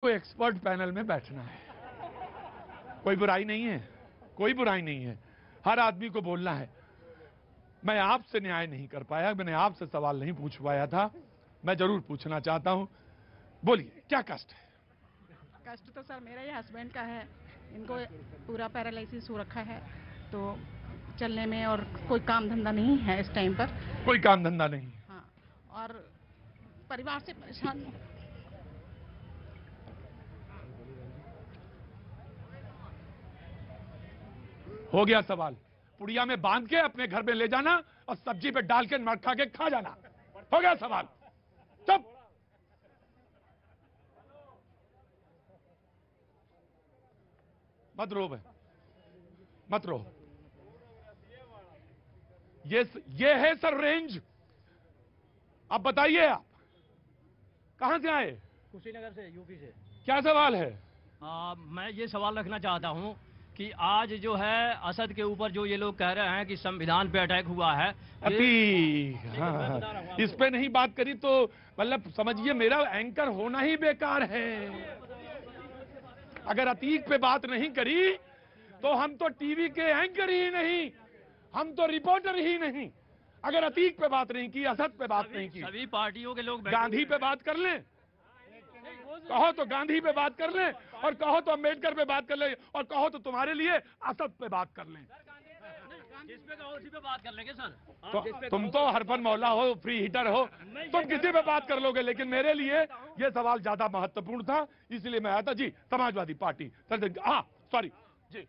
कोई expert panel में बैठना है, कोई बुराई नहीं है, कोई बुराई नहीं है, हर आदमी को बोलना है। मैं आपसे न्याय नहीं कर पाया, मैंने आपसे सवाल नहीं पूछ पाया था, मैं जरूर पूछना चाहता हूं। बोलिए, क्या कष्ट है? कष्ट तो सर मेरा ही हस्बैंड का है, इनको पूरा पैरालिसिस हो रखा है, तो चलने में और कोई काम धंधा नहीं है इस टाइम पर। कोई काम धंधा नहीं? हाँ, और परिवार से परेशान हूं। हो गया सवाल। पुड़िया में बांध के अपने घर में ले जाना और सब्जी पे डाल के मरखा के खा जाना। हो गया सवाल। चुप। मत रो भाई, मत रो। ये है सर रेंज। अब बताइए, आप कहां से आए? कुशीनगर से, यूपी से। क्या सवाल है? मैं ये सवाल रखना चाहता हूँ कि आज जो है असद के ऊपर जो ये लोग कह रहे हैं कि संविधान पे अटैक हुआ है, हाँ, इस पे नहीं बात करी तो मतलब समझिए मेरा एंकर होना ही बेकार है। अगर अतीक पे बात नहीं करी तो हम तो टीवी के एंकर ही नहीं, हम तो रिपोर्टर ही नहीं। अगर अतीक पे बात नहीं की, असद पे बात नहीं की, सभी पार्टियों के लोग गांधी पे बात कर लें, कहो तो गांधी पे बात कर लें, और कहो तो अम्बेडकर पे बात कर लें, और कहो तो तुम्हारे लिए असद पे बात कर लें। जिस पे कहो उसी पे बात कर लेंगे सर। तो तुम तो हरफन मौला हो, फ्री हिटर हो, तुम किसी पे बात कर लोगे, लेकिन मेरे लिए ये सवाल ज्यादा महत्वपूर्ण था, इसलिए मैं आया था। जी, समाजवादी पार्टी। हाँ, सॉरी जी।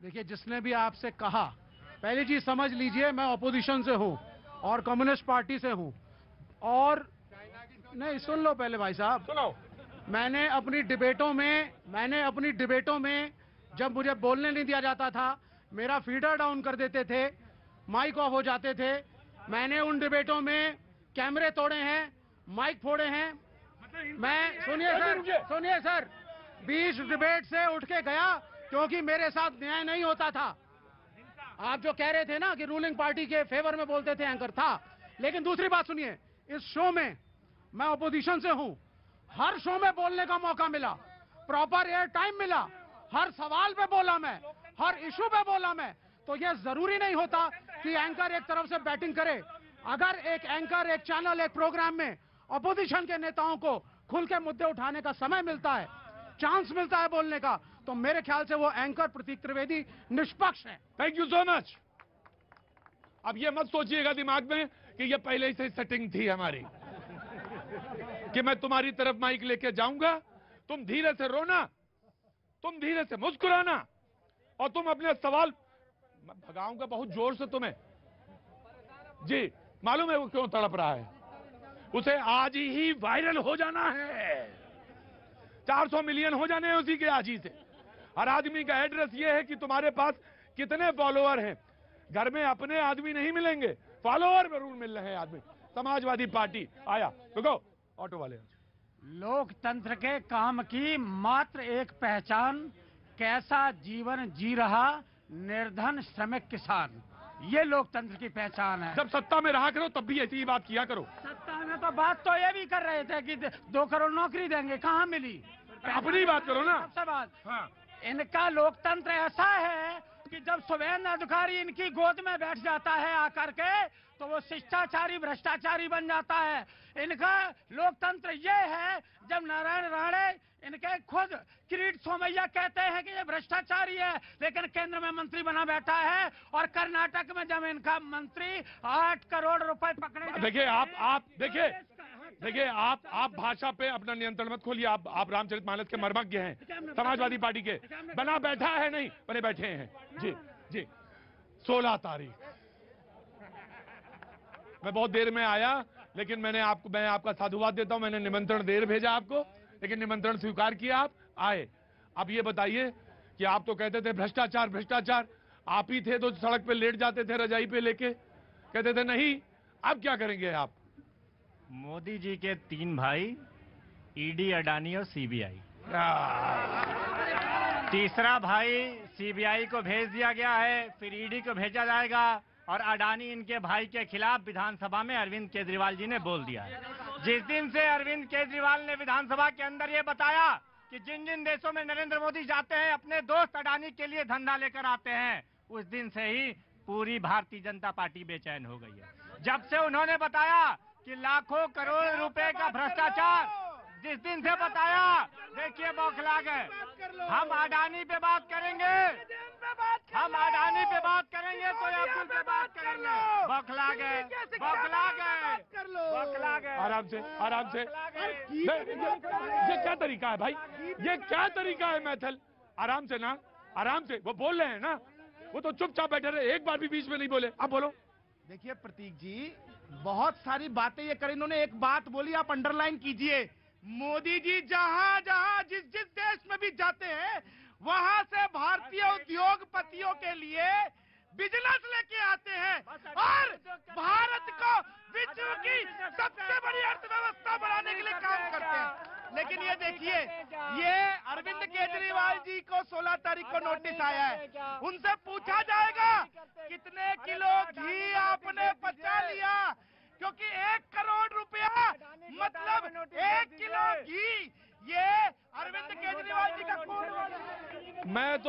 देखिए, जिसने भी आपसे कहा, पहली चीज समझ लीजिए, मैं ऑपोजिशन से हूं और कम्युनिस्ट पार्टी से हूं। और नहीं, सुन लो पहले भाई साहब, सुनो। मैंने अपनी डिबेटों में जब मुझे बोलने नहीं दिया जाता था, मेरा फीडर डाउन कर देते थे, माइक ऑफ हो जाते थे। मैंने उन डिबेटों में कैमरे तोड़े हैं, माइक फोड़े हैं। मैं सुनिए सर 20 डिबेट से उठ के गया क्योंकि मेरे साथ न्याय नहीं होता था। आप जो कह रहे थे ना कि रूलिंग पार्टी के फेवर में बोलते थे, एंकर था। लेकिन दूसरी बात सुनिए, इस शो में मैं ऑपोजिशन से हूं, हर शो में बोलने का मौका मिला, प्रॉपर एयर टाइम मिला, हर सवाल पे बोला मैं, हर इशू पे बोला मैं। तो यह जरूरी नहीं होता कि एंकर एक तरफ से बैटिंग करे। अगर एक एंकर, एक चैनल, एक प्रोग्राम में ऑपोजिशन के नेताओं को खुल के मुद्दे उठाने का समय मिलता है, चांस मिलता है बोलने का, तो मेरे ख्याल से वो एंकर प्रतीक त्रिवेदी निष्पक्ष है। Thank you so much. अब ये मत सोचिएगा दिमाग में कि ये पहले से सेटिंग थी हमारी कि मैं तुम्हारी तरफ माइक लेके जाऊंगा, तुम धीरे से रोना, तुम धीरे से मुस्कुराना, और तुम अपने सवाल, मैं भगाऊंगा बहुत जोर से तुम्हें। जी, मालूम है वो क्यों तड़प रहा है? उसे आज ही वायरल हो जाना है, 400 मिलियन हो जाने हैं उसी के आज ही से। हर आदमी का एड्रेस ये है कि तुम्हारे पास कितने फॉलोअर हैं। घर में अपने आदमी नहीं मिलेंगे, फॉलोअर जरूर मिल रहे हैं आदमी। समाजवादी पार्टी आया, रुको ऑटो वाले। लोकतंत्र के काम की मात्र एक पहचान, कैसा जीवन जी रहा निर्धन श्रमिक किसान, ये लोकतंत्र की पहचान है। जब सत्ता में रहा करो तब भी ऐसी ही बात किया करो। सत्ता में तो बात तो ये भी कर रहे थे कि 2 करोड़ नौकरी देंगे, कहाँ मिली? अपनी बात करो ना। सबसे बात, हाँ। इनका लोकतंत्र ऐसा है कि जब शुभेंदु अधिकारी इनकी गोद में बैठ जाता है आकर के, तो वो शिष्टाचारी भ्रष्टाचारी बन जाता है। इनका लोकतंत्र ये है, जब नारायण राणे इनके खुद किरीट सोमैया कहते हैं कि ये भ्रष्टाचारी है, लेकिन केंद्र में मंत्री बना बैठा है, और कर्नाटक में जब इनका मंत्री 8 करोड़ रुपए पकड़े। देखिए आप भाषा पे अपना नियंत्रण मत खोलिए। आप रामचरितमानस के मर्मज्ञ हैं, समाजवादी पार्टी के। बना बैठा है नहीं, बने बैठे हैं। जी जी, 16 तारीख मैं बहुत देर में आया, लेकिन मैं आपका साधुवाद देता हूं। मैंने निमंत्रण देर भेजा आपको, लेकिन निमंत्रण स्वीकार किया, आप आए। अब ये बताइए कि आप तो कहते थे भ्रष्टाचार भ्रष्टाचार, आप ही थे तो सड़क पे लेट जाते थे रजाई पे लेके, कहते थे नहीं। अब क्या करेंगे आप? मोदी जी के 3 भाई, ईडी, अडानी और सीबीआई। तीसरा भाई सीबीआई को भेज दिया गया है, फिर ईडी को भेजा जाएगा, और अडानी इनके भाई के खिलाफ विधानसभा में अरविंद केजरीवाल जी ने बोल दिया है। जिस दिन से अरविंद केजरीवाल ने विधानसभा के अंदर ये बताया कि जिन जिन देशों में नरेंद्र मोदी जाते हैं अपने दोस्त अडानी के लिए धंधा लेकर आते हैं, उस दिन से ही पूरी भारतीय जनता पार्टी बेचैन हो गई है। जब से उन्होंने बताया कि लाखों करोड़ रुपए का भ्रष्टाचार, जिस दिन से बताया, देखिए बौखला गए। हम अडानी पे बात करेंगे, हम अडानी पे बात करेंगे तो अब्दुल पे बात करेंगे। बौखला गए, बौखला गए, बौखला गए। आराम से, आराम से। ये क्या तरीका है भाई, ये क्या तरीका है मैथल? आराम से ना, आराम से। वो बोल रहे हैं ना, वो तो चुपचाप बैठे रहे, एक बार भी बीच में नहीं बोले। अब बोलो। देखिए प्रतीक जी, बहुत सारी बातें ये करी, इन्होंने एक बात बोली, आप अंडरलाइन कीजिए। मोदी जी जहां जहां जिस जिस देश में भी जाते हैं, वहां से भारतीय उद्योगपतियों के लिए बिजनेस लेके आते हैं और भारत को विश्व की सबसे बड़ी अर्थव्यवस्था बनाने के लिए काम करते हैं। लेकिन ये देखिए, ये अरविंद केजरीवाल जी को 16 तारीख को नोटिस आया है। उनसे पूछा जाएगा कितने किलो घी आपने पचा लिया, क्योंकि 1 करोड़ रुपया मतलब 1 किलो घी, ये अरविंद केजरीवाल जी का कोड। मैं तो